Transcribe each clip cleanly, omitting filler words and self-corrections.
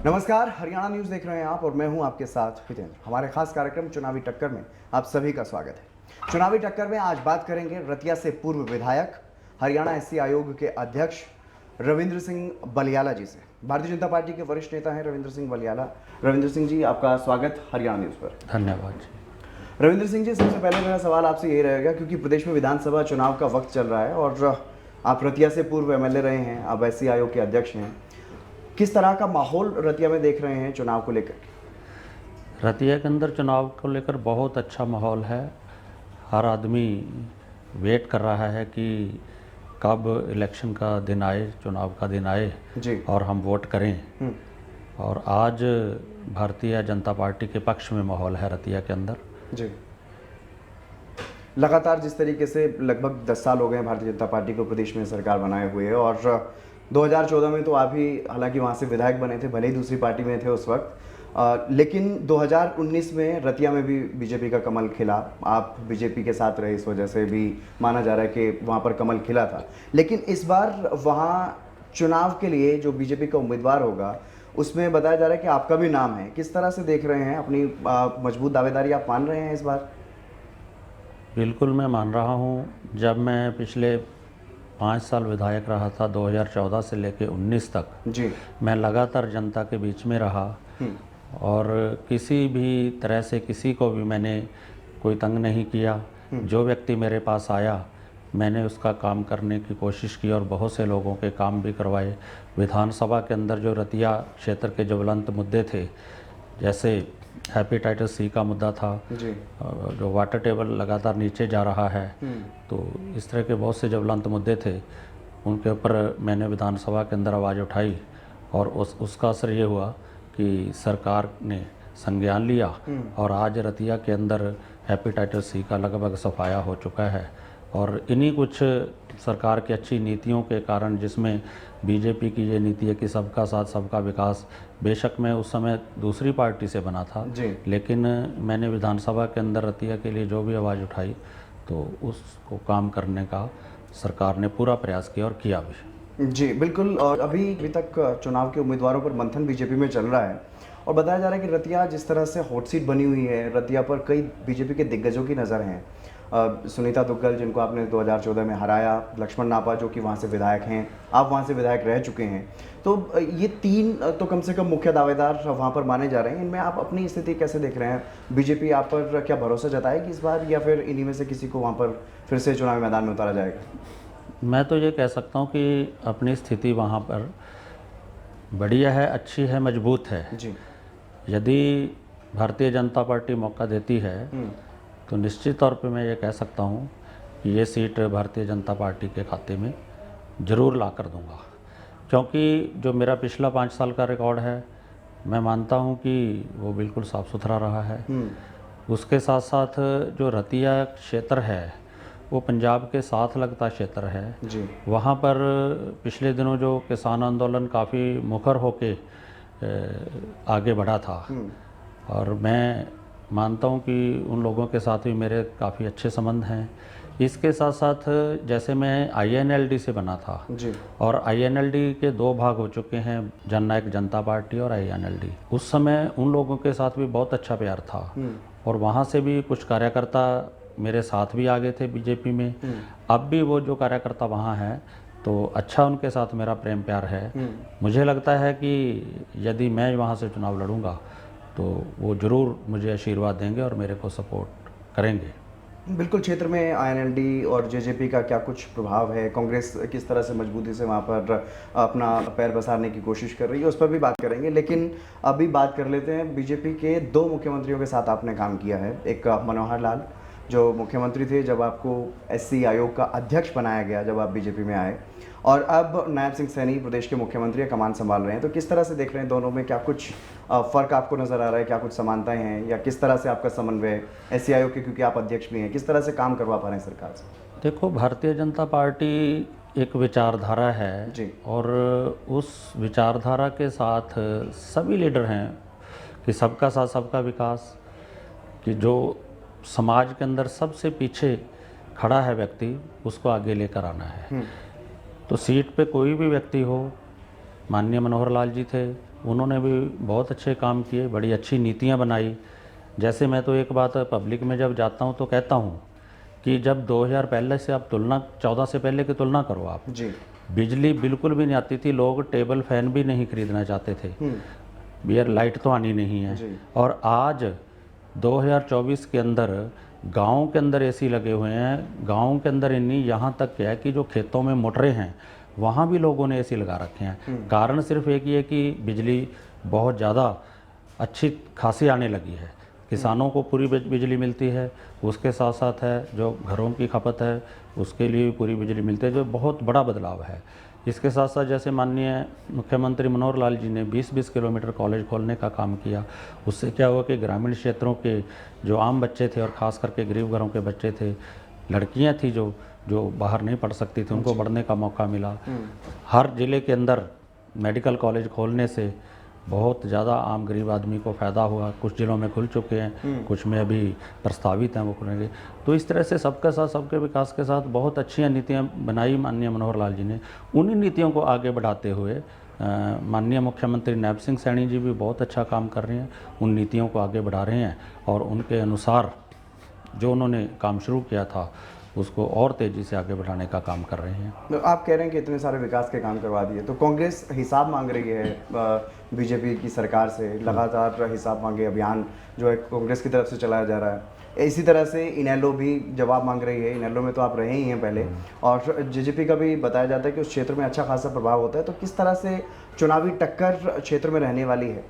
नमस्कार, हरियाणा न्यूज़ देख रहे हैं आप और मैं हूं आपके साथ हितेंद्र। हमारे खास कार्यक्रम चुनावी टक्कर में आप सभी का स्वागत है। चुनावी टक्कर में आज बात करेंगे रतिया से पूर्व विधायक, हरियाणा एससी आयोग के अध्यक्ष रविंद्र सिंह बलियाला जी से। भारतीय जनता पार्टी के वरिष्ठ नेता हैं रविंद्र सिंह बलियाला। रविंद्र सिंह जी, आपका स्वागत हरियाणा न्यूज़ पर। धन्यवाद जी। रविंद्र सिंह जी, सबसे पहले मेरा सवाल आपसे यही रहेगा, क्योंकि प्रदेश में विधानसभा चुनाव का वक्त चल रहा है और आप रतिया से पूर्व एमएलए रहे हैं, आप एससी आयोग के अध्यक्ष हैं। किस तरह का माहौल रतिया में देख रहे हैं चुनाव को लेकर? रतिया के अंदर चुनाव को लेकर बहुत अच्छा माहौल है। हर आदमी वेट कर रहा है कि कब इलेक्शन का दिन आए, चुनाव का दिन आए जी। और हम वोट करें। और आज भारतीय जनता पार्टी के पक्ष में माहौल है रतिया के अंदर। जी। लगातार जिस तरीके से लगभग 10 साल हो गए हैं भारतीय जनता पार्टी को प्रदेश में सरकार बनाए हुए, और 2014 में तो आप ही हालांकि वहाँ से विधायक बने थे, भले ही दूसरी पार्टी में थे उस वक्त, लेकिन 2019 में रतिया में भी बीजेपी का कमल खिला। आप बीजेपी के साथ रहे, इस वजह से भी माना जा रहा है कि वहाँ पर कमल खिला था। लेकिन इस बार वहाँ चुनाव के लिए जो बीजेपी का उम्मीदवार होगा उसमें बताया जा रहा है कि आपका भी नाम है। किस तरह से देख रहे हैं? अपनी मजबूत दावेदारी आप मान रहे हैं इस बार? बिल्कुल मैं मान रहा हूँ। जब मैं पिछले 5 साल विधायक रहा था, 2014 से लेकर 19 तक जी, मैं लगातार जनता के बीच में रहा और किसी भी तरह से किसी को भी मैंने कोई तंग नहीं किया। जो व्यक्ति मेरे पास आया मैंने उसका काम करने की कोशिश की और बहुत से लोगों के काम भी करवाए। विधानसभा के अंदर जो रतिया क्षेत्र के ज्वलंत मुद्दे थे, जैसे हेपेटाइटिस सी का मुद्दा था जी, जो वाटर टेबल लगातार नीचे जा रहा है, तो इस तरह के बहुत से ज्वलंत मुद्दे थे, उनके ऊपर मैंने विधानसभा के अंदर आवाज़ उठाई और उसका असर ये हुआ कि सरकार ने संज्ञान लिया और आज रतिया के अंदर हेपेटाइटिस सी का लगभग सफाया हो चुका है। और इन्हीं कुछ सरकार की अच्छी नीतियों के कारण, जिसमें बीजेपी की ये नीति है कि सबका साथ सबका विकास, बेशक मैं उस समय दूसरी पार्टी से बना था जी। लेकिन मैंने विधानसभा के अंदर रतिया के लिए जो भी आवाज़ उठाई तो उसको काम करने का सरकार ने पूरा प्रयास किया और किया भी। जी, बिल्कुल। और अभी तक चुनाव के उम्मीदवारों पर मंथन बीजेपी में चल रहा है और बताया जा रहा है कि रतिया जिस तरह से हॉट सीट बनी हुई है, रतिया पर कई बीजेपी के दिग्गजों की नज़र हैं। सुनीता दुग्गल, जिनको आपने 2014 में हराया, लक्ष्मण नापा जो कि वहाँ से विधायक हैं, आप वहाँ से विधायक रह चुके हैं, तो ये 3 तो कम से कम मुख्य दावेदार वहाँ पर माने जा रहे हैं। इनमें आप अपनी स्थिति कैसे देख रहे हैं? बीजेपी आप पर क्या भरोसा जताएगी इस बार, या फिर इन्हीं में से किसी को वहाँ पर फिर से चुनावी मैदान में उतारा जाएगा? मैं तो ये कह सकता हूँ कि अपनी स्थिति वहाँ पर बढ़िया है, अच्छी है, मजबूत है। जी। यदि भारतीय जनता पार्टी मौका देती है तो निश्चित तौर पे मैं ये कह सकता हूँ कि ये सीट भारतीय जनता पार्टी के खाते में ज़रूर ला कर दूँगा, क्योंकि जो मेरा पिछला 5 साल का रिकॉर्ड है मैं मानता हूँ कि वो बिल्कुल साफ़ सुथरा रहा है। उसके साथ साथ जो रतिया क्षेत्र है वो पंजाब के साथ लगता क्षेत्र है जी। वहाँ पर पिछले दिनों जो किसान आंदोलन काफ़ी मुखर होके आगे बढ़ा था और मैं मानता हूँ कि उन लोगों के साथ भी मेरे काफ़ी अच्छे संबंध हैं। इसके साथ साथ जैसे मैं आईएनएलडी से बना था जी। और आईएनएलडी के 2 भाग हो चुके हैं, जननायक जनता पार्टी और आईएनएलडी। उस समय उन लोगों के साथ भी बहुत अच्छा प्यार था और वहाँ से भी कुछ कार्यकर्ता मेरे साथ भी आ गए थे बीजेपी में। अब भी वो जो कार्यकर्ता वहाँ हैं तो अच्छा उनके साथ मेरा प्रेम प्यार है। मुझे लगता है कि यदि मैं वहाँ से चुनाव लड़ूंगा तो वो ज़रूर मुझे आशीर्वाद देंगे और मेरे को सपोर्ट करेंगे। बिल्कुल। क्षेत्र में आईएनएलडी और जेजेपी का क्या कुछ प्रभाव है? कांग्रेस किस तरह से मजबूती से वहाँ पर अपना पैर पसारने की कोशिश कर रही है, उस पर भी बात करेंगे। लेकिन अभी बात कर लेते हैं, बीजेपी के 2 मुख्यमंत्रियों के साथ आपने काम किया है। एक मनोहर लाल जो मुख्यमंत्री थे जब आपको एससी आयोग का अध्यक्ष बनाया गया, जब आप बीजेपी में आए, और अब नायब सिंह सैनी प्रदेश के मुख्यमंत्री कमान संभाल रहे हैं। तो किस तरह से देख रहे हैं दोनों में? क्या कुछ फ़र्क आपको नज़र आ रहा है? क्या कुछ समानताएं हैं, या किस तरह से आपका समन्वय एससी आयोग के, क्योंकि आप अध्यक्ष भी हैं, किस तरह से काम करवा पा रहे हैं सरकार से? देखो, भारतीय जनता पार्टी एक विचारधारा है जी। और उस विचारधारा के साथ सभी लीडर हैं कि सबका साथ सबका विकास, कि जो समाज के अंदर सबसे पीछे खड़ा है व्यक्ति उसको आगे लेकर आना है। तो सीट पे कोई भी व्यक्ति हो, माननीय मनोहर लाल जी थे, उन्होंने भी बहुत अच्छे काम किए, बड़ी अच्छी नीतियाँ बनाई। जैसे मैं तो एक बात पब्लिक में जब जाता हूँ तो कहता हूँ कि जब 2000 पहले से आप तुलना 14 से पहले की तुलना करो आप, जी। बिजली बिल्कुल भी नहीं आती थी, लोग टेबल फैन भी नहीं खरीदना चाहते थे, बियर लाइट तो आनी नहीं है। जी। और आज 2024 के अंदर गाँव के अंदर एसी लगे हुए हैं, गाँव के अंदर इन्हीं, यहाँ तक क्या है कि जो खेतों में मोटरें हैं वहाँ भी लोगों ने एसी लगा रखे हैं। कारण सिर्फ एक ही है कि बिजली बहुत ज़्यादा अच्छी खासी आने लगी है, किसानों को पूरी बिजली मिलती है, उसके साथ साथ है जो घरों की खपत है उसके लिए भी पूरी बिजली मिलती है, जो बहुत बड़ा बदलाव है। इसके साथ साथ जैसे माननीय मुख्यमंत्री मनोहर लाल जी ने 20-20 किलोमीटर कॉलेज खोलने का काम किया, उससे क्या हुआ कि ग्रामीण क्षेत्रों के जो आम बच्चे थे और ख़ास करके गरीब घरों के बच्चे थे, लड़कियां थी जो बाहर नहीं पढ़ सकती थी, उनको पढ़ने का मौका मिला। हर ज़िले के अंदर मेडिकल कॉलेज खोलने से बहुत ज़्यादा आम गरीब आदमी को फ़ायदा हुआ। कुछ ज़िलों में खुल चुके हैं, कुछ में अभी प्रस्तावित हैं वो खुलेंगे। तो इस तरह से सबके साथ सबके विकास के साथ बहुत अच्छी नीतियाँ बनाई माननीय मनोहर लाल जी ने। उन्हीं नीतियों को आगे बढ़ाते हुए माननीय मुख्यमंत्री नैब सिंह सैनी जी भी बहुत अच्छा काम कर रहे हैं, उन नीतियों को आगे बढ़ा रहे हैं और उनके अनुसार जो उन्होंने काम शुरू किया था उसको और तेज़ी से आगे बढ़ाने का काम कर रहे हैं। तो आप कह रहे हैं कि इतने सारे विकास के काम करवा दिए, तो कांग्रेस हिसाब मांग रही है बीजेपी की सरकार से, लगातार हिसाब मांगे अभियान जो है कांग्रेस की तरफ से चलाया जा रहा है। इसी तरह से इनेलो भी जवाब मांग रही है। इनेलो में तो आप रहे ही हैं पहले, और जेजेपी का भी बताया जाता है कि उस क्षेत्र में अच्छा खासा प्रभाव होता है। तो किस तरह से चुनावी टक्कर क्षेत्र में रहने वाली है?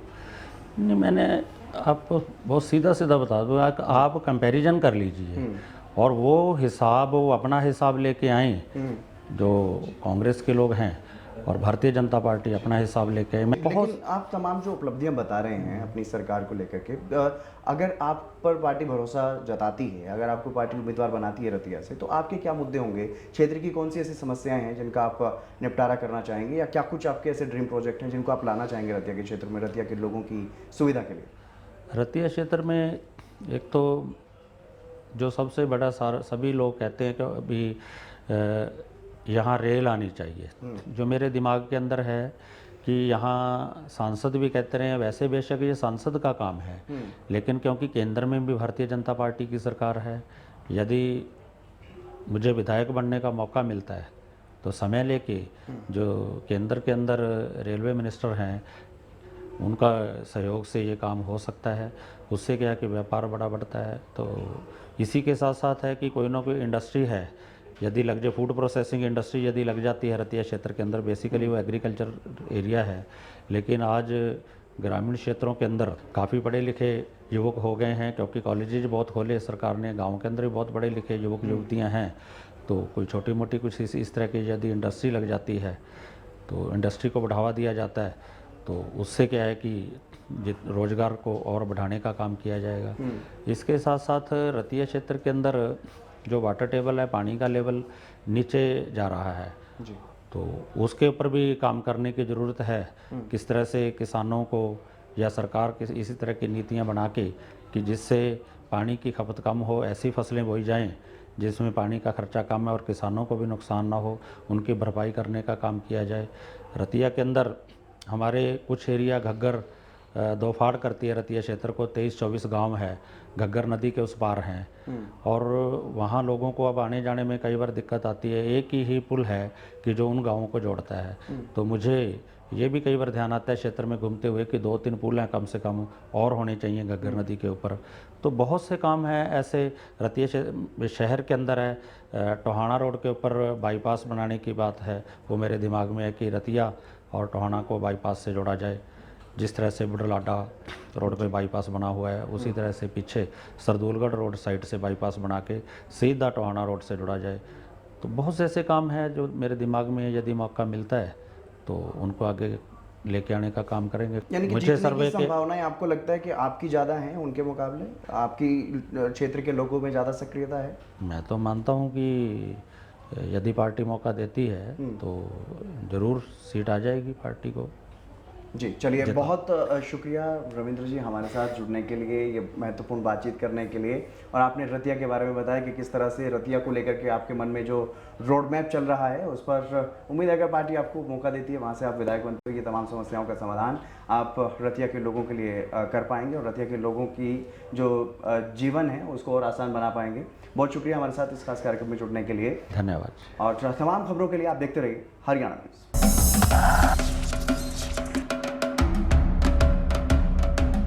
नहीं, मैंने आपको बहुत सीधा सीधा बता दूँ, आप कंपैरिजन कर लीजिए और वो हिसाब, वो अपना हिसाब लेके आएँ जो कांग्रेस के लोग हैं और भारतीय जनता पार्टी अपना हिसाब लेके आए। मैं बहुत लेकिन आप तमाम जो उपलब्धियां बता रहे हैं अपनी सरकार को लेकर के, अगर आप पर पार्टी भरोसा जताती है, अगर आपको पार्टी उम्मीदवार बनाती है रतिया से, तो आपके क्या मुद्दे होंगे? क्षेत्र की कौन सी ऐसी समस्याएं हैं जिनका आप निपटारा करना चाहेंगे, या क्या कुछ आपके ऐसे ड्रीम प्रोजेक्ट हैं जिनको आप लाना चाहेंगे रतिया के क्षेत्र में, रतिया के लोगों की सुविधा के लिए? रतिया क्षेत्र में एक तो जो सबसे बड़ा सभी लोग कहते हैं कि अभी यहाँ रेल आनी चाहिए, जो मेरे दिमाग के अंदर है कि यहाँ सांसद भी कहते रहे हैं, वैसे बेशक ये सांसद का काम है, लेकिन क्योंकि केंद्र में भी भारतीय जनता पार्टी की सरकार है, यदि मुझे विधायक बनने का मौका मिलता है तो समय लेके जो केंद्र के अंदर रेलवे मिनिस्टर हैं उनका सहयोग से ये काम हो सकता है। उससे क्या है कि व्यापार बड़ा बढ़ता है। तो इसी के साथ साथ है कि कोई ना कोई इंडस्ट्री है, यदि लग जाए, फूड प्रोसेसिंग इंडस्ट्री यदि लग जाती है रतिया क्षेत्र के अंदर, बेसिकली वो एग्रीकल्चर एरिया है, लेकिन आज ग्रामीण क्षेत्रों के अंदर काफ़ी पढ़े लिखे युवक हो गए हैं, क्योंकि कॉलेजेज बहुत खोले सरकार ने, गाँव के अंदर भी बहुत पढ़े लिखे युवक युवतियाँ हैं। तो कोई छोटी मोटी कुछ इस तरह की यदि इंडस्ट्री लग जाती है तो इंडस्ट्री को बढ़ावा दिया जाता है, तो उससे क्या है कि रोज़गार को और बढ़ाने का काम किया जाएगा। इसके साथ साथ रतिया क्षेत्र के अंदर जो वाटर टेबल है, पानी का लेवल नीचे जा रहा है जी। तो उसके ऊपर भी काम करने की ज़रूरत है। किस तरह से किसानों को या सरकार इसी तरह की नीतियां बना के कि जिससे पानी की खपत कम हो, ऐसी फसलें बोई जाएं जिसमें पानी का खर्चा कम है और किसानों को भी नुकसान ना हो, उनकी भरपाई करने का काम किया जाए। रतिया के अंदर हमारे कुछ एरिया घग्गर दोफाड़ करती है रतिया क्षेत्र को, 23-24 गांव है, घग्गर नदी के उस पार हैं और वहाँ लोगों को अब आने जाने में कई बार दिक्कत आती है। एक ही पुल है कि जो उन गांवों को जोड़ता है, तो मुझे ये भी कई बार ध्यान आता है क्षेत्र में घूमते हुए कि 2-3 पुल हैं कम से कम और होने चाहिए घग्गर नदी के ऊपर। तो बहुत से काम हैं ऐसे रतिया शहर के अंदर है। टोहाना रोड के ऊपर बाईपास बनाने की बात है, वो मेरे दिमाग में है कि रतिया और टोहाना को बाईपास से जोड़ा जाए। जिस तरह से बुढ़लाडा रोड पे बाईपास बना हुआ है, उसी तरह से पीछे सरदूलगढ़ रोड साइड से बाईपास बना के सीधा टोहाना रोड से जुड़ा जाए। तो बहुत से ऐसे काम हैं जो मेरे दिमाग में, यदि मौका मिलता है तो उनको आगे लेके आने का काम करेंगे। यानी कि मुझे जीतने सर्वे की के संभावनाएं आपको लगता है कि आपकी ज़्यादा हैं उनके मुकाबले, आपकी क्षेत्र के लोगों में ज़्यादा सक्रियता है? मैं तो मानता हूँ कि यदि पार्टी मौका देती है तो ज़रूर सीट आ जाएगी पार्टी को। जी, चलिए बहुत शुक्रिया रविंद्र जी हमारे साथ जुड़ने के लिए, ये महत्वपूर्ण बातचीत करने के लिए। और आपने रतिया के बारे में बताया कि किस तरह से रतिया को लेकर के आपके मन में जो रोड मैप चल रहा है उस पर उम्मीद है अगर पार्टी आपको मौका देती है वहाँ से आप विधायक बनते हो, ये तमाम समस्याओं का समाधान आप रतिया के लोगों के लिए कर पाएंगे और रतिया के लोगों की जो जीवन है उसको और आसान बना पाएंगे। बहुत शुक्रिया हमारे साथ इस खास कार्यक्रम में जुड़ने के लिए। धन्यवाद। और तमाम खबरों के लिए आप देखते रहिए हरियाणा न्यूज़।